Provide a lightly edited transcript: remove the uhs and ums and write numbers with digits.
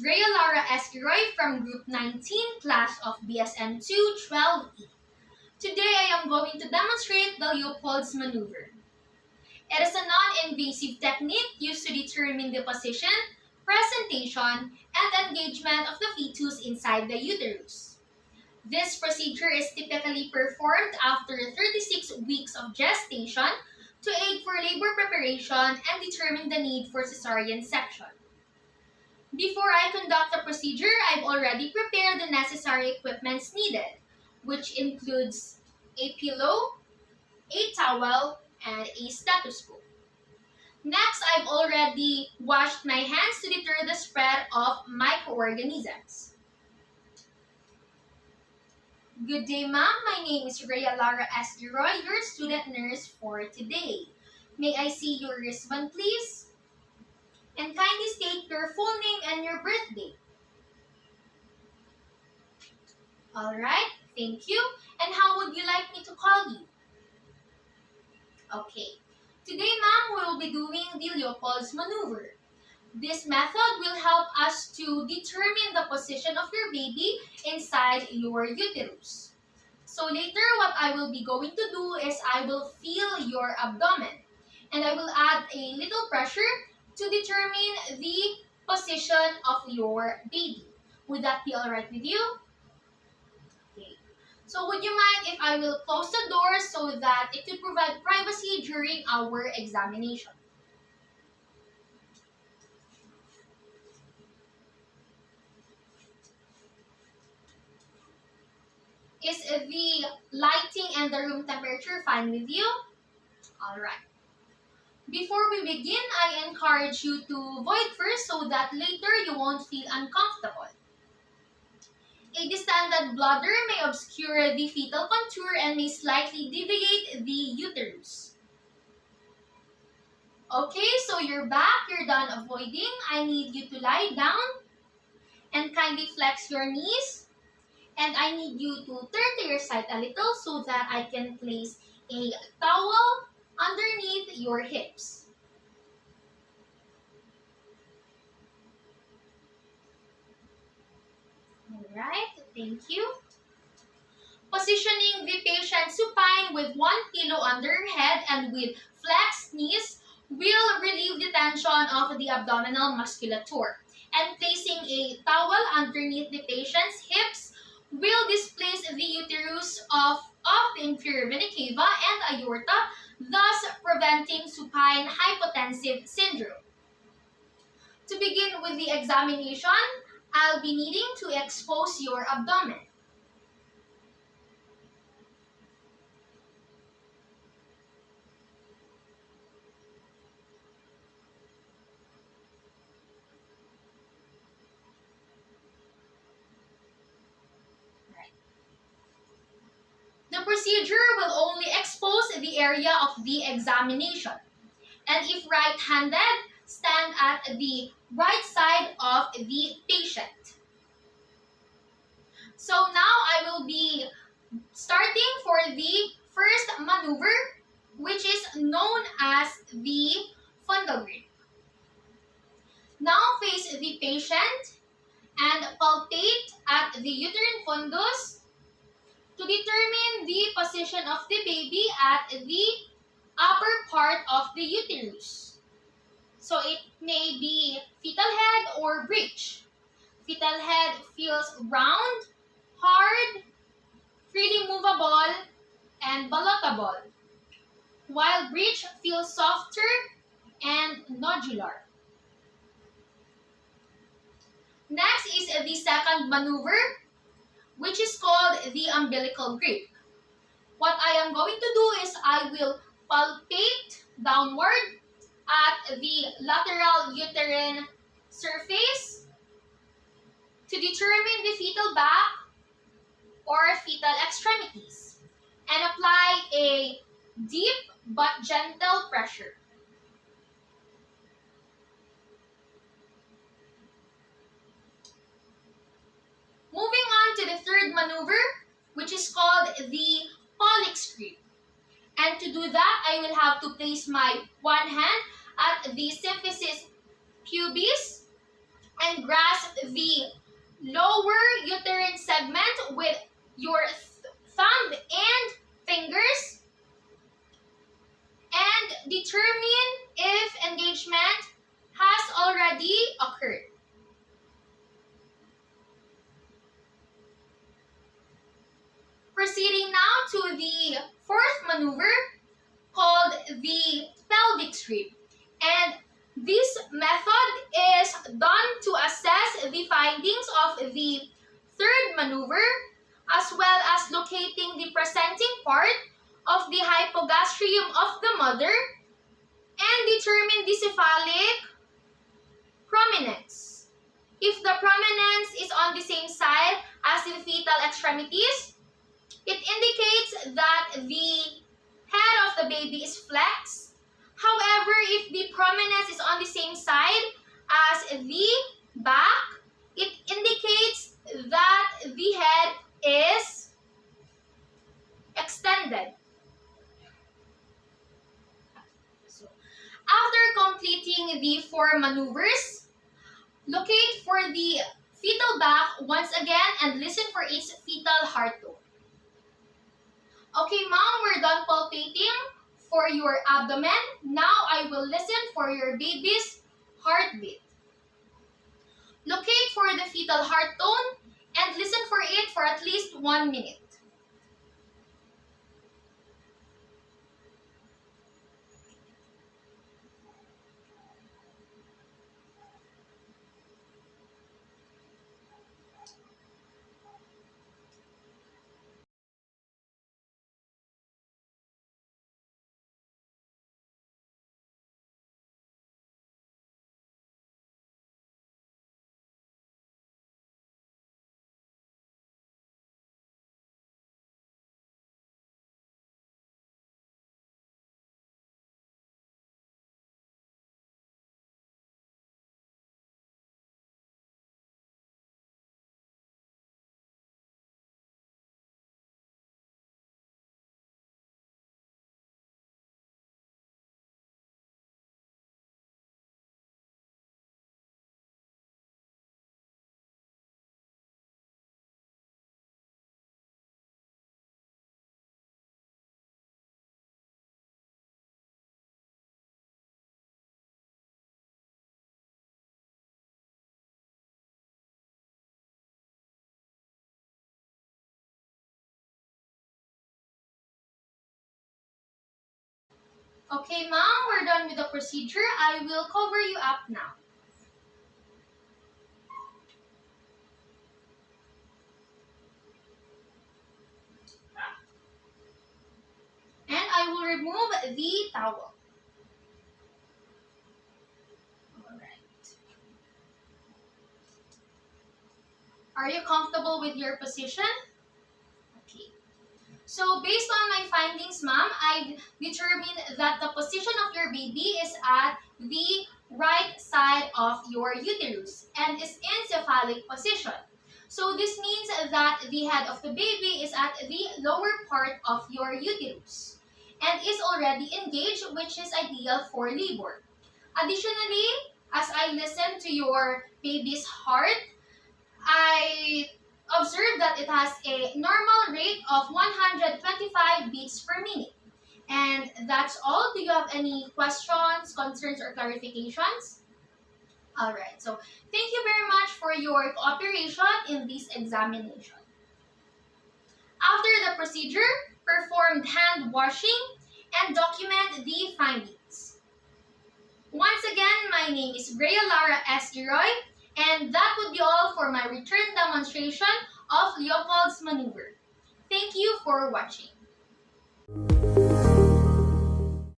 Rhea Laura Esquiroy from Group 19, class of BSN 212E. Today I am going to demonstrate the Leopold's maneuver. It is a non-invasive technique used to determine the position, presentation, and engagement of the fetus inside the uterus. This procedure is typically performed after 36 weeks of gestation to aid for labor preparation and determine the need for cesarean section. Before I conduct the procedure, I've already prepared the necessary equipments needed, which includes a pillow, a towel, and a stethoscope. Next, I've already washed my hands to deter the spread of microorganisms. Good day, ma'am. My name is Rhea Laura Esquiroy, your student nurse for today. May I see your wristband, please? And kindly state your full name and your birthday. Alright, thank you. And how would you like me to call you? Okay. Today, ma'am, we will be doing the Leopold's maneuver. This method will help us to determine the position of your baby inside your uterus. So later, what I will be going to do is I will feel your abdomen. And I will add a little pressure to determine the position of your baby. Would that be alright with you? Okay. So would you mind if I will close the door so that it could provide privacy during our examination? Is the lighting and the room temperature fine with you? Alright. Before we begin, I encourage you to void first so that later you won't feel uncomfortable. A distended bladder may obscure the fetal contour and may slightly deviate the uterus. Okay, so you're back, you're done avoiding. I need you to lie down and kindly flex your knees. And I need you to turn to your side a little so that I can place a towel underneath your hips. Alright, thank you. Positioning the patient supine with one pillow under her head and with flexed knees will relieve the tension of the abdominal musculature. And placing a towel underneath the patient's hips will displace the uterus of the inferior vena cava and aorta, thus preventing supine hypotensive syndrome. To begin with the examination, I'll be needing to expose your abdomen. The procedure will only expose the area of the examination. And if right-handed, stand at the right side of the patient. So now I will be starting for the first maneuver, which is known as the fundal grip. Now face the patient and palpate at the uterine fundus to determine the position of the baby at the upper part of the uterus. So it may be fetal head or breech. Fetal head feels round, hard, freely movable, and ballotable, while breech feels softer and nodular. Next is the second maneuver, which is called the umbilical grip. What I am going to do is I will palpate downward at the lateral uterine surface to determine the fetal back or fetal extremities and apply a deep but gentle pressure. Moving on to the third maneuver, which is called the Pollock's grip. And to do that, I will have to place my one hand at the symphysis pubis and grasp the lower uterine segment with your thumb and fingers and determine if engagement has already occurred. Proceeding now to the fourth maneuver called the pelvic sweep. And this method is done to assess the findings of the third maneuver as well as locating the presenting part of the hypogastrium of the mother and determine the cephalic prominence. If the prominence is on the same side as the fetal extremities, it indicates that the head of the baby is flexed. However, if the prominence is on the same side as the back, it indicates that the head is extended. So, after completing the four maneuvers, locate for the fetal back once again and listen for its fetal heart tone. Okay, mom, we're done palpating for your abdomen. Now I will listen for your baby's heartbeat. Locate for the fetal heart tone and listen for it for at least 1 minute. Okay, mom, we're done with the procedure. I will cover you up now. And I will remove the towel. Alright. Are you comfortable with your position? Okay. So based on my findings, ma'am, I determined that the position of your baby is at the right side of your uterus and is in cephalic position. So this means that the head of the baby is at the lower part of your uterus and is already engaged, which is ideal for labor. Additionally, as I listen to your baby's heart, I observed that it has a normal rate of 125 beats per minute. And that's all. Do you have any questions, concerns, or clarifications? Alright, so thank you very much for your cooperation in this examination. After the procedure, perform hand washing and document the findings. Once again, my name is Brea Lara S. Leroy, and that would be all for my return demonstration of Leopold's maneuver. Thank you for watching.